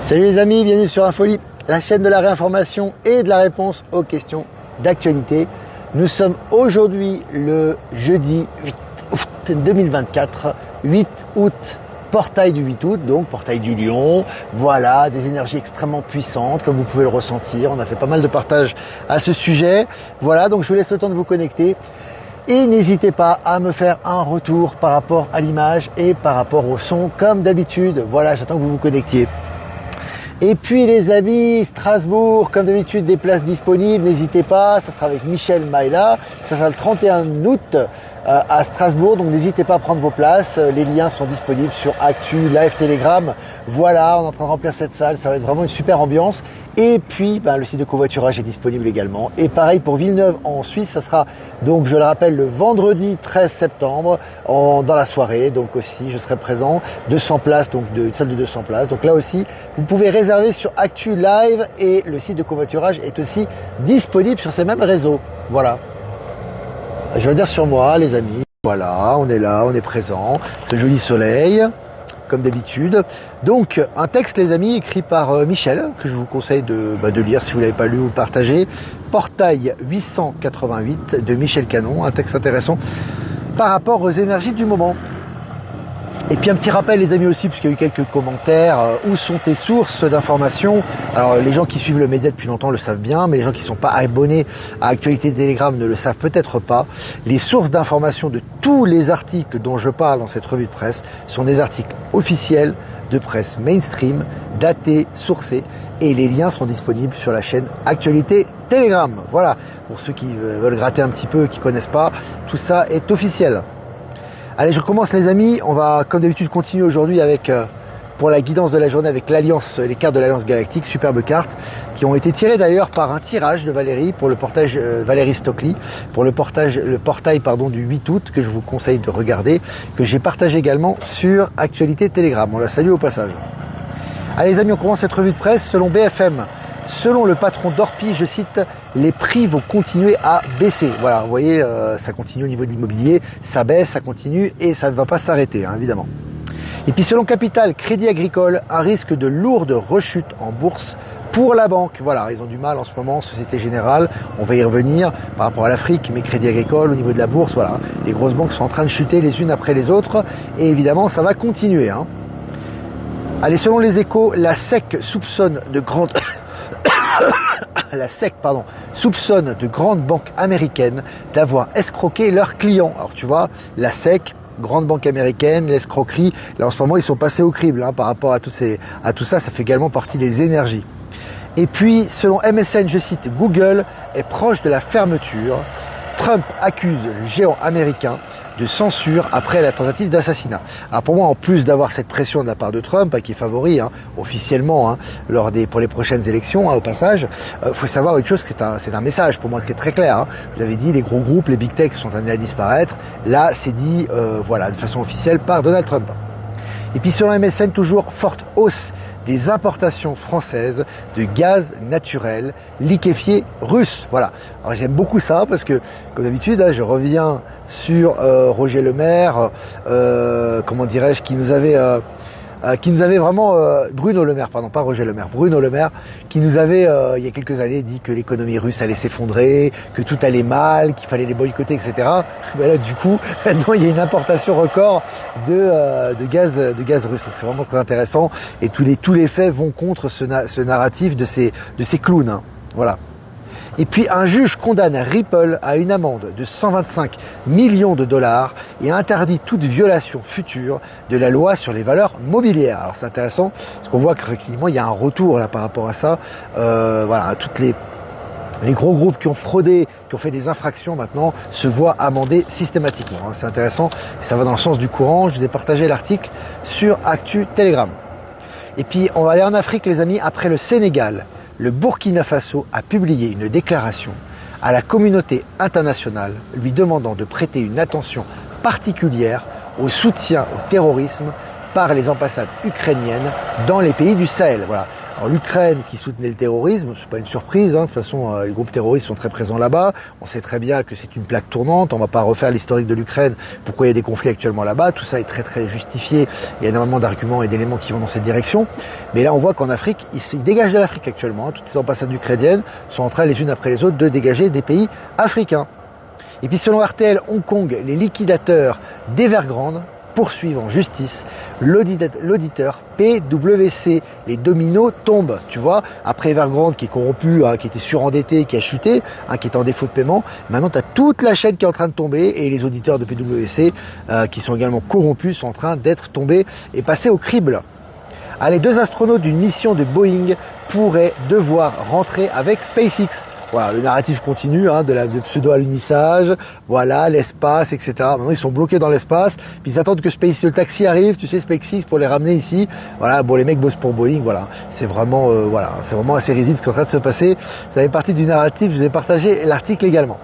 Salut les amis, bienvenue sur Infolie, la chaîne de la réinformation et de la réponse aux questions d'actualité. Nous sommes aujourd'hui le jeudi 8 août 2024, 8 août, portail du 8 août, donc portail du Lion. Voilà, des énergies extrêmement puissantes, comme vous pouvez le ressentir. On a fait pas mal de partages à ce sujet. Voilà, donc je vous laisse le temps de vous connecter. Et n'hésitez pas à me faire un retour par rapport à l'image et par rapport au son, comme d'habitude. Voilà, j'attends que vous vous connectiez. Et puis les amis, Strasbourg, comme d'habitude, des places disponibles, n'hésitez pas, ça sera avec Michel Maïla, ça sera le 31 août à Strasbourg, donc n'hésitez pas à prendre vos places, les liens sont disponibles sur Actu, Live, Telegram, voilà, on est en train de remplir cette salle, ça va être vraiment une super ambiance. Et puis le site de covoiturage est disponible également, et pareil pour Villeneuve en Suisse, ça sera donc je le rappelle le vendredi 13 septembre dans la soirée, donc aussi je serai présent, 200 places, donc une salle de 200 places, donc là aussi vous pouvez réserver sur Actu Live et le site de covoiturage est aussi disponible sur ces mêmes réseaux, voilà. Je veux dire sur moi les amis, voilà, on est là, on est présent, ce joli soleil, comme d'habitude. Donc un texte les amis écrit par Michel, que je vous conseille de lire si vous ne l'avez pas lu ou partagé, Portail 888 de Michel Canon, un texte intéressant par rapport aux énergies du moment. Et puis un petit rappel les amis aussi, puisqu'il y a eu quelques commentaires, où sont tes sources d'informations? Alors les gens qui suivent le média depuis longtemps le savent bien, mais les gens qui ne sont pas abonnés à Actualité Telegram ne le savent peut-être pas. Les sources d'informations de tous les articles dont je parle dans cette revue de presse sont des articles officiels de presse mainstream, datés, sourcés, et les liens sont disponibles sur la chaîne Actualité Telegram. Voilà, pour ceux qui veulent gratter un petit peu, qui ne connaissent pas, tout ça est officiel. Allez, je commence les amis, on va comme d'habitude continuer aujourd'hui avec, pour la guidance de la journée, avec l'Alliance, les cartes de l'Alliance Galactique, superbes cartes, qui ont été tirées d'ailleurs par un tirage de Valérie, pour le portage, Valérie Stockley, pour le portail du 8 août, que je vous conseille de regarder, que j'ai partagé également sur Actualité Telegram, on la salue au passage. Allez les amis, on commence cette revue de presse selon BFM. Selon le patron d'Orpi, je cite, les prix vont continuer à baisser. Voilà, vous voyez, ça continue au niveau de l'immobilier, ça baisse, ça continue et ça ne va pas s'arrêter, hein, évidemment. Et puis selon Capital, Crédit Agricole, un risque de lourde rechute en bourse pour la banque. Voilà, ils ont du mal en ce moment, Société Générale, on va y revenir par rapport à l'Afrique, mais Crédit Agricole au niveau de la bourse, voilà, les grosses banques sont en train de chuter les unes après les autres et évidemment ça va continuer. Hein. Allez, selon les Échos, la SEC soupçonne de grandes... La SEC, soupçonne de grandes banques américaines d'avoir escroqué leurs clients. Alors tu vois, la SEC, grande banque américaine, l'escroquerie, là en ce moment ils sont passés au crible hein, par rapport à tout ça, ça fait également partie des énergies. Et puis, selon MSN, je cite, Google est proche de la fermeture. Trump accuse le géant américain de censure après la tentative d'assassinat. Alors pour moi, en plus d'avoir cette pression de la part de Trump, qui est favori officiellement pour les prochaines élections, au passage, faut savoir une chose, c'est un message pour moi qui est très clair. Je l'avais dit, les gros groupes, les big tech sont amenés à disparaître. Là, c'est dit de façon officielle par Donald Trump. Et puis sur MSN, toujours forte hausse des importations françaises de gaz naturel liquéfié russe. Voilà. Alors j'aime beaucoup ça parce que, comme d'habitude, je reviens sur Roger Le Maire, qui nous avait vraiment, Bruno Le Maire, pardon, pas Roger Le Maire, Bruno Le Maire, qui nous avait, il y a quelques années, dit que l'économie russe allait s'effondrer, que tout allait mal, qu'il fallait les boycotter, etc. Ben là, du coup, maintenant, il y a une importation record de gaz russe. Donc c'est vraiment très intéressant. Et tous les faits vont contre ce narratif de ces clowns. Hein. Voilà. Et puis un juge condamne Ripple à une amende de 125 millions de dollars et interdit toute violation future de la loi sur les valeurs mobilières. Alors c'est intéressant parce qu'on voit qu'effectivement il y a un retour là par rapport à ça. Toutes les gros groupes qui ont fraudé, qui ont fait des infractions maintenant se voient amendés systématiquement. Hein. C'est intéressant, ça va dans le sens du courant. Je vous ai partagé l'article sur Actu Telegram. Et puis on va aller en Afrique les amis, après le Sénégal. Le Burkina Faso a publié une déclaration à la communauté internationale lui demandant de prêter une attention particulière au soutien au terrorisme par les ambassades ukrainiennes dans les pays du Sahel. Voilà. Alors l'Ukraine qui soutenait le terrorisme, c'est pas une surprise, hein. De toute façon les groupes terroristes sont très présents là-bas, on sait très bien que c'est une plaque tournante, on va pas refaire l'historique de l'Ukraine, pourquoi il y a des conflits actuellement là-bas, tout ça est très très justifié, il y a énormément d'arguments et d'éléments qui vont dans cette direction, mais là on voit qu'en Afrique, ils dégagent de l'Afrique actuellement, hein. Toutes les ambassades ukrainiennes sont en train les unes après les autres de dégager des pays africains. Et puis selon RTL Hong Kong, les liquidateurs d'Evergrande poursuivent en justice l'auditeur PwC. Les dominos tombent, tu vois, après Evergrande qui est corrompu, hein, qui était surendetté, qui a chuté, hein, qui est en défaut de paiement. Maintenant, tu as toute la chaîne qui est en train de tomber et les auditeurs de PwC, qui sont également corrompus, sont en train d'être tombés et passés au crible. Les 2 astronautes d'une mission de Boeing pourraient devoir rentrer avec SpaceX. Voilà, le narratif continue, hein, de pseudo-alunissage, voilà, l'espace, etc. Maintenant, ils sont bloqués dans l'espace, puis ils attendent que le taxi arrive, tu sais, SpaceX, pour les ramener ici. Voilà, bon, les mecs bossent pour Boeing, voilà. C'est vraiment, c'est vraiment assez risible ce qui est en train de se passer. Ça fait partie du narratif, je vous ai partagé l'article également.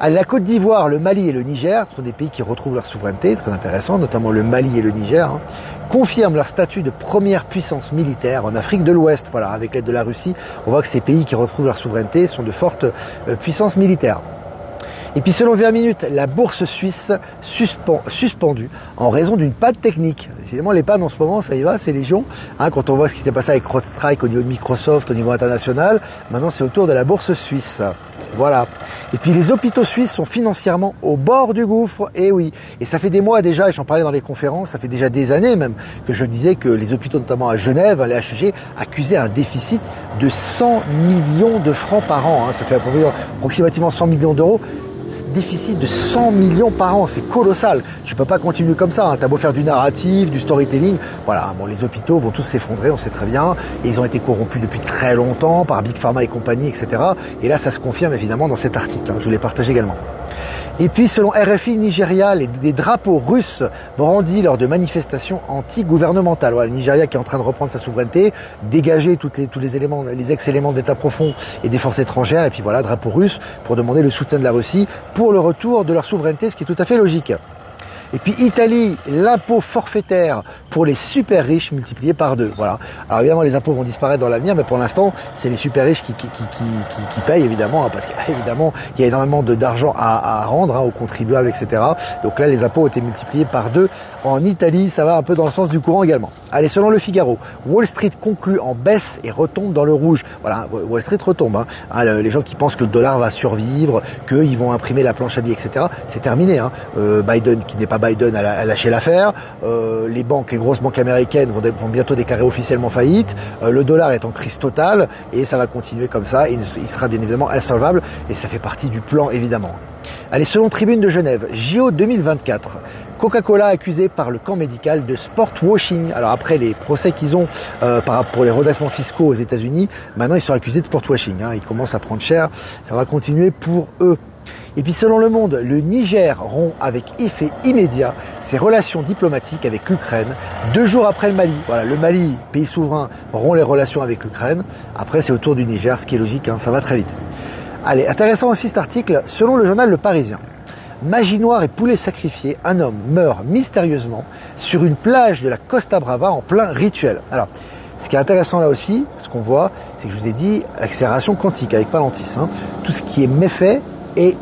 La Côte d'Ivoire, le Mali et le Niger sont des pays qui retrouvent leur souveraineté, très intéressant, notamment le Mali et le Niger, hein, confirment leur statut de première puissance militaire en Afrique de l'Ouest. Voilà, avec l'aide de la Russie, on voit que ces pays qui retrouvent leur souveraineté sont de fortes puissances militaires. Et puis selon 20 minutes, la bourse suisse suspendue en raison d'une panne technique. Décidément, les pannes en ce moment, ça y va, c'est légion. Hein, quand on voit ce qui s'est passé avec CrowdStrike au niveau de Microsoft, au niveau international, maintenant c'est au tour de la bourse suisse. Voilà. Et puis les hôpitaux suisses sont financièrement au bord du gouffre, et oui. Et ça fait des mois déjà, et j'en parlais dans les conférences, ça fait déjà des années même, que je disais que les hôpitaux, notamment à Genève, les HUG, accusaient un déficit de 100 millions de francs par an. Hein. Ça fait approximativement 100 millions d'euros. Déficit de 100 millions par an, c'est colossal. Tu peux pas continuer comme ça, hein. T'as beau faire du narratif, du storytelling, voilà, bon, les hôpitaux vont tous s'effondrer, on sait très bien, et ils ont été corrompus depuis très longtemps par Big Pharma et compagnie, etc. Et là, ça se confirme évidemment dans cet article, hein. Je vous l'ai partagé également. Et puis, selon RFI Nigeria, des drapeaux russes brandis lors de manifestations anti-gouvernementales. Voilà, le Nigeria qui est en train de reprendre sa souveraineté, dégager tous les éléments, les ex-éléments d'État profond et des forces étrangères, et puis voilà, drapeaux russes pour demander le soutien de la Russie pour le retour de leur souveraineté, ce qui est tout à fait logique. Et puis Italie, l'impôt forfaitaire pour les super riches multiplié par 2. Voilà. Alors évidemment, les impôts vont disparaître dans l'avenir, mais pour l'instant, c'est les super riches qui payent évidemment, hein, parce qu'évidemment, il y a énormément d'argent à rendre, hein, aux contribuables, etc. Donc là, les impôts ont été multipliés par 2. En Italie, ça va un peu dans le sens du courant également. Allez, selon le Figaro, Wall Street conclut en baisse et retombe dans le rouge. Voilà, Wall Street retombe. Hein. Les gens qui pensent que le dollar va survivre, qu'ils vont imprimer la planche à billets, etc. C'est terminé. Hein. Biden, qui n'est pas Biden, a lâché l'affaire. Les grosses banques américaines vont bientôt déclarer officiellement faillite. Le dollar est en crise totale et ça va continuer comme ça. Il sera bien évidemment insolvable et ça fait partie du plan évidemment. Allez, selon Tribune de Genève, JO 2024. Coca-Cola accusé par le camp médical de sport washing. Alors après les procès qu'ils ont pour les redressements fiscaux aux États-Unis, maintenant ils sont accusés de sport washing. Hein. Ils commencent à prendre cher. Ça va continuer pour eux. Et puis selon Le Monde, le Niger rompt avec effet immédiat ses relations diplomatiques avec l'Ukraine 2 jours après le Mali. Voilà, le Mali, pays souverain, rompt les relations avec l'Ukraine. Après c'est au tour du Niger, ce qui est logique, hein, ça va très vite. Allez, intéressant aussi cet article, selon le journal Le Parisien. Magie noire et poulet sacrifié, un homme meurt mystérieusement sur une plage de la Costa Brava en plein rituel. Alors, ce qui est intéressant là aussi, ce qu'on voit, c'est que je vous ai dit, accélération quantique avec Palantis. Hein, tout ce qui est méfait est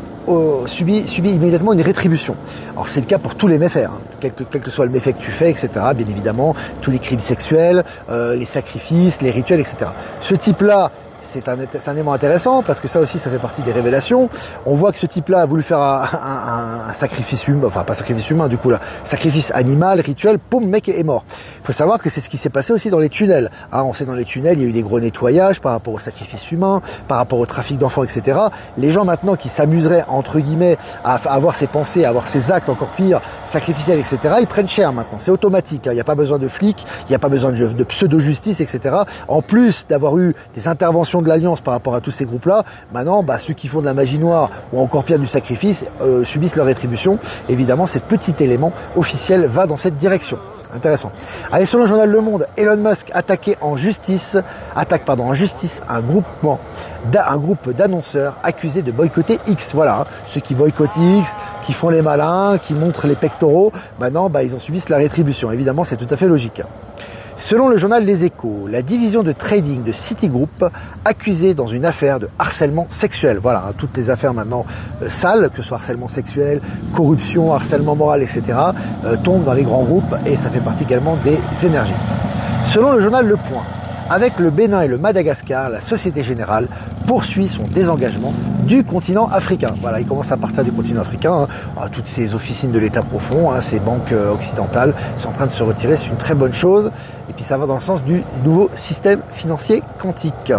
subit immédiatement une rétribution. Alors c'est le cas pour tous les méfaits, hein, quel que soit le méfait que tu fais, etc. Bien évidemment, tous les crimes sexuels, les sacrifices, les rituels, etc. Ce type-là, c'est un élément intéressant parce que ça aussi ça fait partie des révélations. On voit que ce type-là a voulu faire un sacrifice humain, enfin pas sacrifice humain du coup là, sacrifice animal, rituel, poum, mec est mort. Il faut savoir que c'est ce qui s'est passé aussi dans les tunnels. Hein, on sait dans les tunnels, il y a eu des gros nettoyages par rapport au sacrifice humain, par rapport au trafic d'enfants, etc. Les gens maintenant qui s'amuseraient entre guillemets à avoir ces pensées, à avoir ces actes encore pires, sacrificiels, etc. Ils prennent cher maintenant. C'est automatique. Hein, il n'y a pas besoin de flics, il n'y a pas besoin de pseudo-justice, etc. En plus d'avoir eu des interventions de l'Alliance par rapport à tous ces groupes-là, maintenant, ceux qui font de la magie noire ou encore pire du sacrifice subissent leur rétribution. Évidemment, ce petit élément officiel va dans cette direction. Intéressant. Allez, selon le journal Le Monde, Elon Musk attaque en justice un groupe d'annonceurs accusés de boycotter X. Voilà, hein, ceux qui boycottent X, qui font les malins, qui montrent les pectoraux, maintenant, ils en subissent la rétribution. Évidemment, c'est tout à fait logique. Selon le journal Les Échos, la division de trading de Citigroup accusée dans une affaire de harcèlement sexuel. Voilà, hein, toutes les affaires maintenant sales, que ce soit harcèlement sexuel, corruption, harcèlement moral, etc., tombent dans les grands groupes et ça fait partie également des énergies. Selon le journal Le Point, avec le Bénin et le Madagascar, la Société Générale poursuit son désengagement du continent africain. Voilà, il commence à partir du continent africain. Hein. Toutes ces officines de l'État profond, hein, ces banques occidentales sont en train de se retirer. C'est une très bonne chose. Et puis ça va dans le sens du nouveau système financier quantique.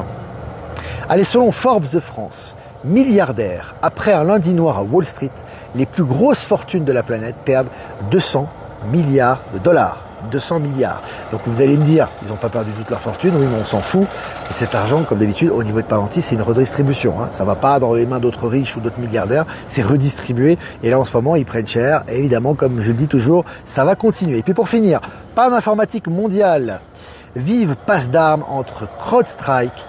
Allez, selon Forbes de France, milliardaires, après un lundi noir à Wall Street, les plus grosses fortunes de la planète perdent 200 milliards de dollars. 200 milliards. Donc vous allez me dire, ils n'ont pas perdu toute leur fortune, oui mais on s'en fout. Et cet argent, comme d'habitude, au niveau de Palantir, c'est une redistribution. Hein. Ça ne va pas dans les mains d'autres riches ou d'autres milliardaires, c'est redistribué. Et là en ce moment, ils prennent cher. Et évidemment, comme je le dis toujours, ça va continuer. Et puis pour finir, panne informatique mondiale. Vive passe d'armes entre CrowdStrike,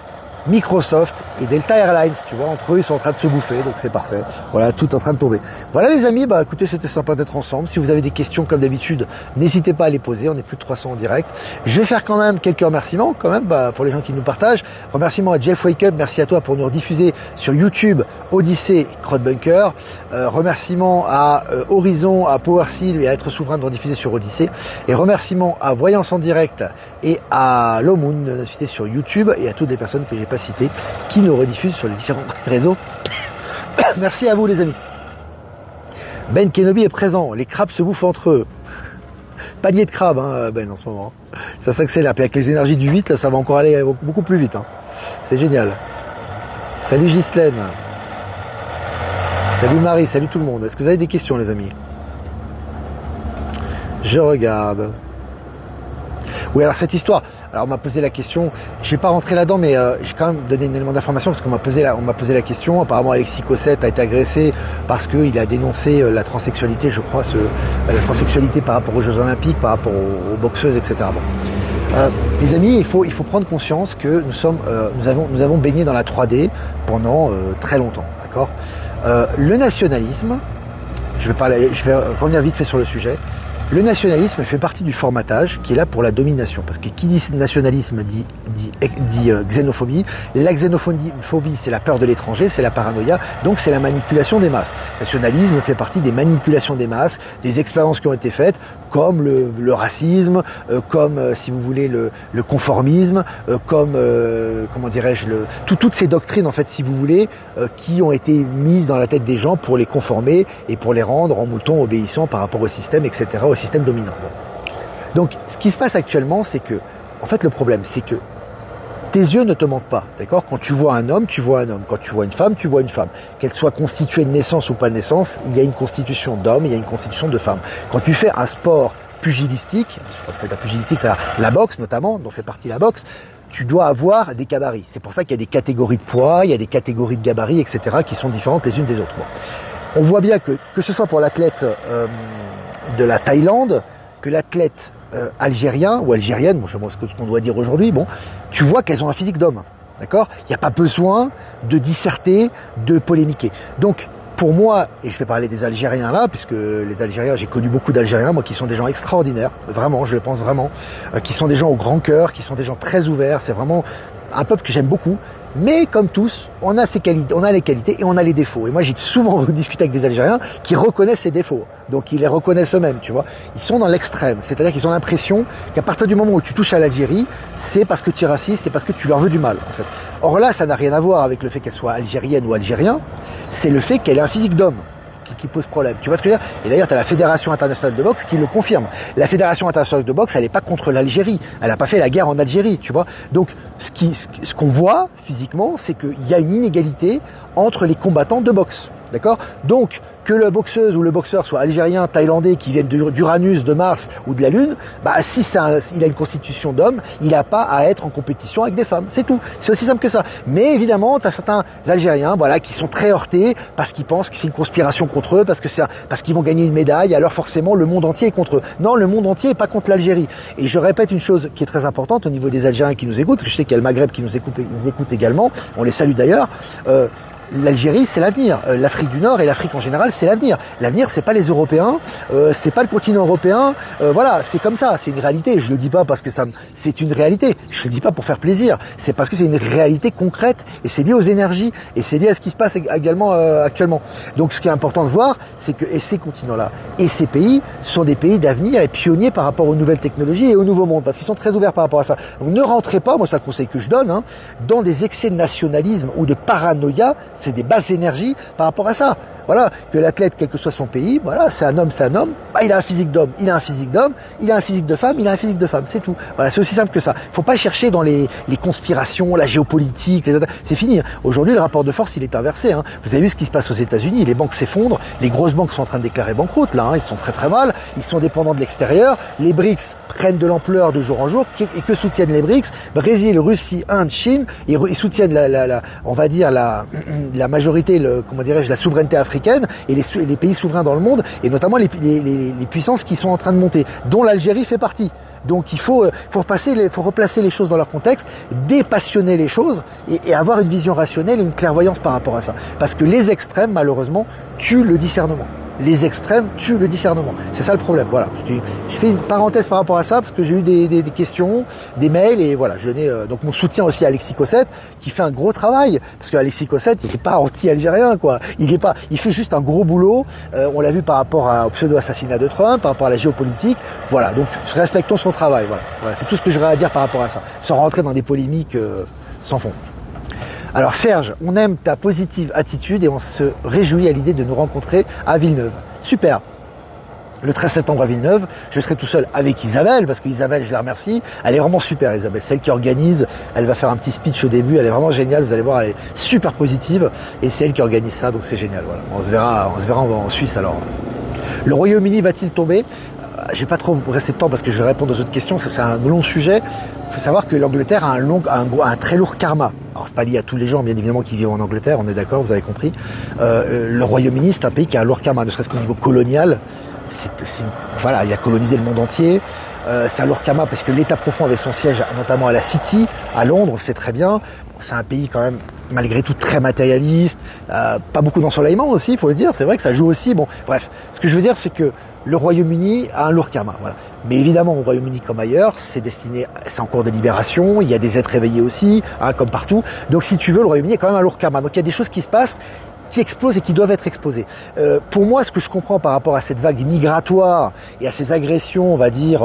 Microsoft et Delta Airlines, tu vois, entre eux ils sont en train de se bouffer, donc c'est parfait. Voilà, tout est en train de tomber. Voilà les amis, bah écoutez, c'était sympa d'être ensemble. Si vous avez des questions comme d'habitude, n'hésitez pas à les poser, on est plus de 300 en direct. Je vais faire quand même quelques remerciements, quand même, pour les gens qui nous partagent. Remerciements à Jeff Wake Up, merci à toi pour nous rediffuser sur YouTube, Odyssey, Crowdbunker. Remerciements à Horizon, à PowerSeal et à Être Souverain de rediffuser sur Odyssey. Et remerciements à Voyance en direct et à Lomoon de nous citer sur YouTube et à toutes les personnes que j'ai pas citées qui nous rediffusent sur les différents réseaux. Merci à vous les amis. Ben Kenobi est présent, les crabes se bouffent entre eux. Panier de crabes, hein, Ben, en ce moment. Ça s'accélère. Puis avec les énergies du 8, là, ça va encore aller beaucoup plus vite. Hein. C'est génial. Salut Ghislaine. Salut Marie, salut tout le monde. Est-ce que vous avez des questions les amis? Je regarde. Oui, alors cette histoire, alors on m'a posé la question, je vais pas rentrer là-dedans, mais j'ai quand même donné un élément d'information parce qu'on m'a posé la question. Apparemment, Alexis Cossette a été agressé parce qu'il a dénoncé la transsexualité, je crois, la transsexualité par rapport aux Jeux Olympiques, par rapport aux boxeuses, etc. Bon. Les amis, il faut prendre conscience que nous avons baigné dans la 3D pendant très longtemps, d'accord. Le nationalisme, je vais revenir vite fait sur le sujet. Le nationalisme fait partie du formatage qui est là pour la domination. Parce que qui dit nationalisme dit xénophobie. La xénophobie, c'est la peur de l'étranger, c'est la paranoïa, donc c'est la manipulation des masses. Le nationalisme fait partie des manipulations des masses, des expériences qui ont été faites, comme le racisme, comme, si vous voulez, le conformisme, comme, comment dirais-je, toutes ces doctrines, en fait, si vous voulez, qui ont été mises dans la tête des gens pour les conformer et pour les rendre en moutons obéissants par rapport au système, etc., au système dominant. Donc, ce qui se passe actuellement, c'est que, en fait, le problème, c'est que tes yeux ne te mentent pas, d'accord? Quand tu vois un homme, tu vois un homme. Quand tu vois une femme, tu vois une femme. Qu'elle soit constituée de naissance ou pas de naissance, il y a une constitution d'homme, il y a une constitution de femme. Quand tu fais un sport pugilistique, c'est la boxe notamment, dont fait partie la boxe, tu dois avoir des gabarits. C'est pour ça qu'il y a des catégories de poids, il y a des catégories de gabarits, etc., qui sont différentes les unes des autres. Bon. On voit bien que ce soit pour l'athlète de la Thaïlande, que l'athlète algérien ou algérienne, bon, je sais pas ce qu'on doit dire aujourd'hui, bon, tu vois qu'elles ont un physique d'homme, d'accord? Il n'y a pas besoin de disserter, de polémiquer. Donc, pour moi, et je vais parler des Algériens là, puisque les Algériens, j'ai connu beaucoup d'Algériens, moi, qui sont des gens extraordinaires, vraiment, je le pense vraiment, qui sont des gens au grand cœur, qui sont des gens très ouverts, c'est vraiment un peuple que j'aime beaucoup. Mais comme tous, on a ses qualités, on a les qualités et on a les défauts. Et moi, j'ai souvent discuté avec des Algériens qui reconnaissent ces défauts. Donc, ils les reconnaissent eux-mêmes, tu vois. Ils sont dans l'extrême. C'est-à-dire qu'ils ont l'impression qu'à partir du moment où tu touches à l'Algérie, c'est parce que tu es raciste, c'est parce que tu leur veux du mal, en fait. Or là, ça n'a rien à voir avec le fait qu'elle soit algérienne ou algérien. C'est le fait qu'elle ait un physique d'homme qui pose problème. Tu vois ce que je veux dire? Et d'ailleurs, tu as la Fédération internationale de boxe qui le confirme. La Fédération internationale de boxe, elle n'est pas contre l'Algérie. Elle n'a pas fait la guerre en Algérie, tu vois. Donc, ce qu'on voit physiquement, c'est qu'il y a une inégalité entre les combattants de boxe. D'accord? Donc, que la boxeuse ou le boxeur soit algérien, thaïlandais, qui viennent d'Uranus, de Mars ou de la Lune, bah, si il a une constitution d'homme, il n'a pas à être en compétition avec des femmes. C'est tout. C'est aussi simple que ça. Mais évidemment, tu as certains Algériens, voilà, qui sont très heurtés parce qu'ils pensent que c'est une conspiration contre eux, parce qu'ils vont gagner une médaille, alors forcément, le monde entier est contre eux. Non, le monde entier n'est pas contre l'Algérie. Et je répète une chose qui est très importante au niveau des Algériens qui nous écoutent, parce que je sais qu'il y a le Maghreb qui nous écoute également, on les salue d'ailleurs. l'Algérie, c'est l'avenir. L'Afrique du Nord et l'Afrique en général, c'est l'avenir. L'avenir, c'est pas les Européens, c'est pas le continent européen. Voilà, c'est comme ça, c'est une réalité. Je le dis pas parce que c'est une réalité. Je le dis pas pour faire plaisir. C'est parce que c'est une réalité concrète et c'est lié aux énergies et c'est lié à ce qui se passe également actuellement. Donc, ce qui est important de voir, c'est que ces continents-là et ces pays sont des pays d'avenir et pionniers par rapport aux nouvelles technologies et au nouveau monde, parce qu'ils sont très ouverts par rapport à ça. Donc, ne rentrez pas, moi c'est le conseil que je donne, hein, dans des excès de nationalisme ou de paranoïa. C'est des basses énergies par rapport à ça. Voilà, que l'athlète, quel que soit son pays, voilà, c'est un homme, bah, il a un physique d'homme, il a un physique d'homme, il a un physique de femme, il a un physique de femme, c'est tout. Voilà, c'est aussi simple que ça. Il ne faut pas chercher dans les conspirations, la géopolitique, c'est fini. Aujourd'hui, le rapport de force, il est inversé. Hein. Vous avez vu ce qui se passe aux États-Unis, les banques s'effondrent, les grosses banques sont en train de déclarer banqueroute, là, hein, ils sont très très mal, ils sont dépendants de l'extérieur, les BRICS prennent de l'ampleur de jour en jour, et que soutiennent les BRICS? Brésil, Russie, Inde, Chine, ils soutiennent on va dire la majorité, comment dirais-je, la souveraineté africaine et les pays souverains dans le monde, et notamment les puissances qui sont en train de monter, dont l'Algérie fait partie. Donc il faut replacer les choses dans leur contexte, dépassionner les choses et avoir une vision rationnelle et une clairvoyance par rapport à ça. Parce que les extrêmes, malheureusement, tuent le discernement. Les extrêmes tuent le discernement. C'est ça le problème. Voilà. Je fais une parenthèse par rapport à ça parce que j'ai eu des questions, des mails et voilà. Je donnais donc mon soutien aussi à Alexis Cossette qui fait un gros travail parce que Alexis Cossette il n'est pas anti-algérien quoi. Il fait juste un gros boulot. On l'a vu par rapport au pseudo-assassinat de Trump, par rapport à la géopolitique. Voilà. Donc respectons son travail. Voilà. C'est tout ce que j'aurais à dire par rapport à ça, sans rentrer dans des polémiques sans fond. Alors Serge, on aime ta positive attitude et on se réjouit à l'idée de nous rencontrer à Villeneuve. Super. Le 13 septembre à Villeneuve, je serai tout seul avec Isabelle, parce qu'Isabelle, je la remercie, elle est vraiment super Isabelle, celle qui organise, elle va faire un petit speech au début, elle est vraiment géniale, vous allez voir, elle est super positive, et c'est elle qui organise ça, donc c'est génial. Voilà. On se verra en Suisse alors. Le Royaume-Uni va-t-il tomber ? Je vais pas trop rester de temps parce que je vais répondre aux autres questions, ça c'est un long sujet. Il faut savoir que l'Angleterre a un très lourd karma. Alors c'est pas lié à tous les gens bien évidemment qui vivent en Angleterre, on est d'accord, vous avez compris. Le Royaume-Uni c'est un pays qui a un lourd karma, ne serait-ce qu'au niveau colonial. Voilà, il a colonisé le monde entier. C'est un lourd karma parce que l'État profond avait son siège notamment à la City, à Londres, on sait très bien. C'est un pays quand même malgré tout très matérialiste, pas beaucoup d'ensoleillement aussi, il faut le dire, c'est vrai que ça joue aussi. Bon, bref, ce que je veux dire c'est que le Royaume-Uni a un lourd karma, voilà. Mais évidemment, au Royaume-Uni comme ailleurs, c'est en cours de libération, il y a des êtres réveillés aussi, hein, comme partout. Donc si tu veux, le Royaume-Uni a quand même un lourd karma. Donc il y a des choses qui se passent, qui explosent et qui doivent être exposées. Pour moi, ce que je comprends par rapport à cette vague migratoire et à ces agressions, on va dire,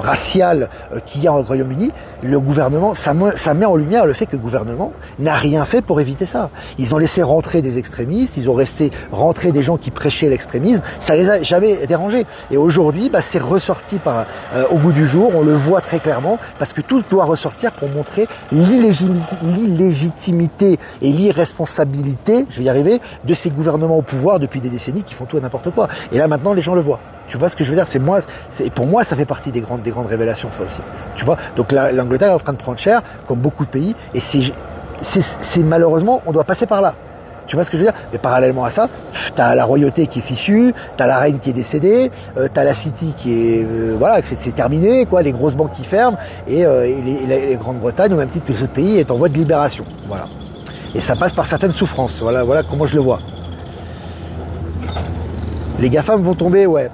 raciales qu'il y a au Royaume-Uni, le gouvernement, ça met en lumière le fait que le gouvernement n'a rien fait pour éviter ça. Ils ont laissé rentrer des extrémistes, ils ont laissé rentrer des gens qui prêchaient l'extrémisme, ça les a jamais dérangés. Et aujourd'hui, c'est ressorti au bout du jour, on le voit très clairement, parce que tout doit ressortir pour montrer l'illégitimité et l'irresponsabilité, je vais y arriver, de ces gouvernements au pouvoir depuis des décennies qui font tout et n'importe quoi. Et là maintenant, les gens le voient. Tu vois ce que je veux dire? Pour moi, ça fait partie des grandes révélations, ça aussi. Tu vois? Donc l'Angleterre est en train de prendre cher, comme beaucoup de pays, et c'est malheureusement, on doit passer par là. Tu vois ce que je veux dire? Mais parallèlement à ça, t'as la royauté qui est fichue, t'as la reine qui est décédée, t'as la City qui est, voilà, c'est terminé, quoi, les grosses banques qui ferment, et les Grande-Bretagne, au même titre que ce pays, est en voie de libération. Voilà. Et ça passe par certaines souffrances. Voilà comment je le vois. Les GAFAM vont tomber, ouais.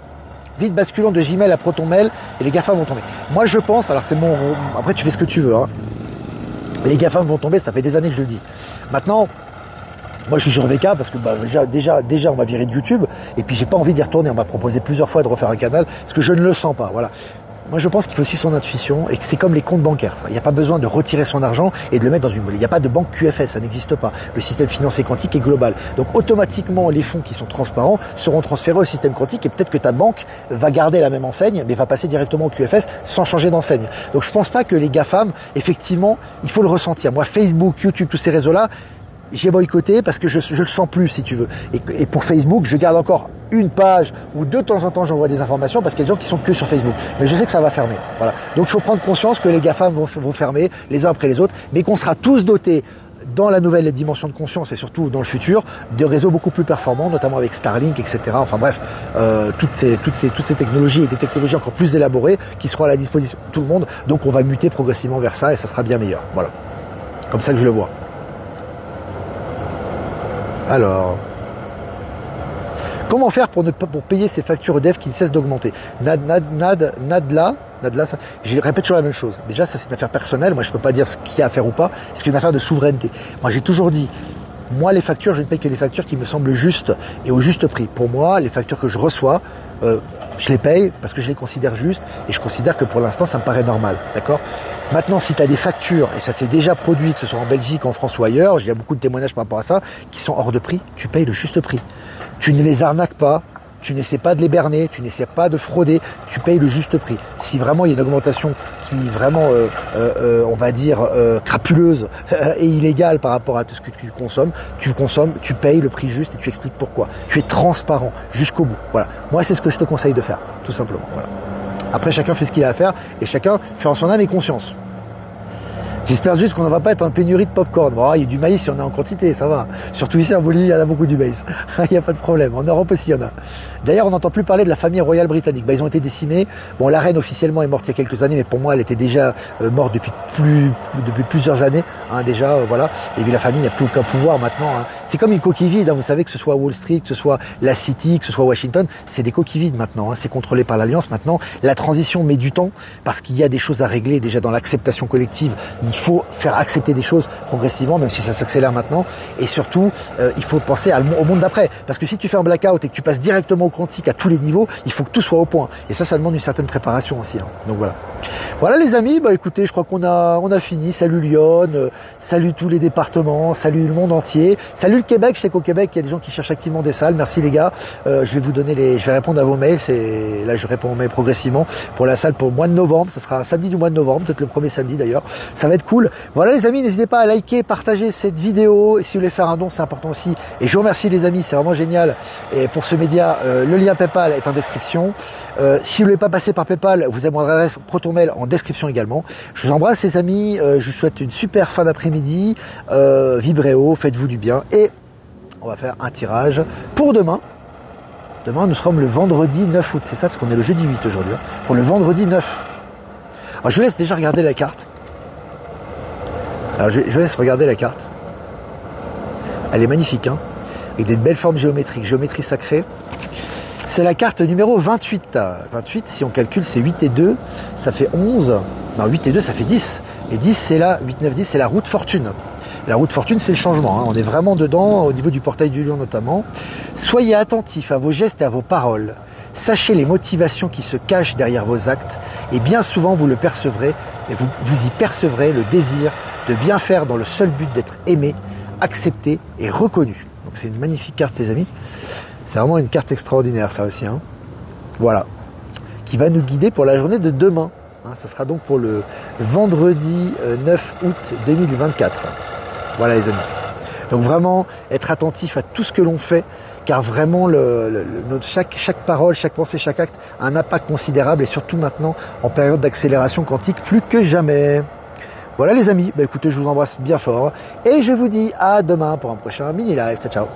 Vite basculant de Gmail à ProtonMail et les GAFAM vont tomber. Moi je pense, alors c'est mon... Après tu fais ce que tu veux, hein. Les GAFAM vont tomber, ça fait des années que je le dis. Maintenant, moi je suis sur VK parce que déjà on m'a viré de YouTube et puis j'ai pas envie d'y retourner. On m'a proposé plusieurs fois de refaire un canal parce que je ne le sens pas, voilà. Moi je pense qu'il faut suivre son intuition et que c'est comme les comptes bancaires. Il n'y a pas besoin de retirer son argent et de le mettre dans une monnaie. Il n'y a pas de banque QFS, ça n'existe pas. Le système financier quantique est global. Donc automatiquement les fonds qui sont transparents seront transférés au système quantique et peut-être que ta banque va garder la même enseigne mais va passer directement au QFS sans changer d'enseigne. Donc je pense pas que les GAFAM, effectivement, il faut le ressentir. Moi Facebook, YouTube, tous ces réseaux-là, j'ai boycotté parce que je le sens plus si tu veux. Et pour Facebook, je garde encore une page où de temps en temps j'envoie des informations parce qu'il y a des gens qui sont que sur Facebook. Mais je sais que ça va fermer. Voilà. Donc il faut prendre conscience que les GAFAM vont fermer les uns après les autres, mais qu'on sera tous dotés dans la nouvelle dimension de conscience et surtout dans le futur de réseaux beaucoup plus performants, notamment avec Starlink, etc. Enfin bref, toutes ces technologies et des technologies encore plus élaborées qui seront à la disposition de tout le monde. Donc on va muter progressivement vers ça et ça sera bien meilleur. Voilà. Comme ça que je le vois. Alors, comment faire pour payer ces factures EDF qui ne cessent d'augmenter? Nadla, je répète toujours la même chose. Déjà, ça c'est une affaire personnelle. Moi, je ne peux pas dire ce qu'il y a à faire ou pas. C'est une affaire de souveraineté. Moi, j'ai toujours dit, moi, les factures, je ne paye que les factures qui me semblent justes et au juste prix. Pour moi, les factures que je reçois, je les paye parce que je les considère justes et je considère que pour l'instant, ça me paraît normal. D'accord? Maintenant, si tu as des factures, et ça s'est déjà produit, que ce soit en Belgique, en France ou ailleurs, il y a beaucoup de témoignages par rapport à ça, qui sont hors de prix, tu payes le juste prix. Tu ne les arnaques pas, tu n'essaies pas de les berner, tu n'essaies pas de frauder, tu payes le juste prix. Si vraiment il y a une augmentation qui est vraiment, on va dire, crapuleuse et illégale par rapport à tout ce que tu consommes, tu payes le prix juste et tu expliques pourquoi. Tu es transparent jusqu'au bout. Voilà. Moi, c'est ce que je te conseille de faire, tout simplement. Voilà. Après, chacun fait ce qu'il a à faire et chacun fait en son âme et conscience. J'espère juste qu'on ne va pas être en pénurie de popcorn. Bon, il y a du maïs, il y en a en quantité, ça va. Surtout ici en Bolivie, il y en a beaucoup du maïs. Il n'y a pas de problème. En Europe aussi, il y en a. D'ailleurs, on n'entend plus parler de la famille royale britannique. Ils ont été décimés. Bon, la reine officiellement est morte il y a quelques années, mais pour moi, elle était déjà morte depuis plusieurs années. Déjà, voilà. Et puis la famille n'a plus aucun pouvoir maintenant. C'est comme une coquille vide. Vous savez, que ce soit Wall Street, que ce soit la City, que ce soit Washington, c'est des coquilles vides maintenant. C'est contrôlé par l'Alliance maintenant. La transition met du temps parce qu'il y a des choses à régler déjà dans l'acceptation collective. Il faut faire accepter des choses progressivement, même si ça s'accélère maintenant. Et surtout, il faut penser au monde d'après. Parce que si tu fais un blackout et que tu passes directement au quantique à tous les niveaux, il faut que tout soit au point. Et ça demande une certaine préparation aussi. Donc voilà. Voilà les amis, écoutez, je crois qu'on a fini. Salut Lyon, salut tous les départements, salut le monde entier, salut le Québec. Je sais qu'au Québec, il y a des gens qui cherchent activement des salles. Merci les gars. Je vais vous donner je vais répondre à vos mails. Là, je réponds aux mails progressivement pour la salle pour le mois de novembre. Ça sera samedi du mois de novembre, peut-être le premier samedi d'ailleurs. Ça va être cool. Voilà les amis, n'hésitez pas à liker, partager cette vidéo. Et si vous voulez faire un don, c'est important aussi. Et je vous remercie les amis, c'est vraiment génial. Et pour ce média, le lien PayPal est en description. Si vous ne voulez pas passer par PayPal, vous avez mon adresse ProtonMail en description également. Je vous embrasse les amis, je vous souhaite une super fin d'après-midi. Vibrez haut, faites-vous du bien. Et on va faire un tirage pour demain. Demain, nous serons le vendredi 9 août, c'est ça, parce qu'on est le jeudi 8 aujourd'hui. Pour le vendredi 9. Alors, je vous laisse déjà regarder la carte. Alors, je laisse regarder la carte. Elle est magnifique, avec des belles formes géométriques, géométrie sacrée. C'est la carte numéro 28. 28, si on calcule, c'est 8 et 2, ça fait 11. Non, 8 et 2, ça fait 10. Et 10, c'est la 8, 9, 10, c'est la route fortune. La route fortune, c'est le changement. On est vraiment dedans, au niveau du portail du lion notamment. Soyez attentifs à vos gestes et à vos paroles. Sachez les motivations qui se cachent derrière vos actes. Et bien souvent, vous le percevrez, et vous y percevrez le désir de bien faire dans le seul but d'être aimé, accepté et reconnu. Donc c'est une magnifique carte, les amis. C'est vraiment une carte extraordinaire, ça aussi. Voilà. Qui va nous guider pour la journée de demain. Ça sera donc pour le vendredi 9 août 2024. Voilà les amis. Donc vraiment, être attentif à tout ce que l'on fait, car vraiment chaque parole, chaque pensée, chaque acte a un impact considérable, et surtout maintenant, en période d'accélération quantique, plus que jamais. Voilà les amis, écoutez, je vous embrasse bien fort, et je vous dis à demain pour un prochain mini-live. Ciao, ciao.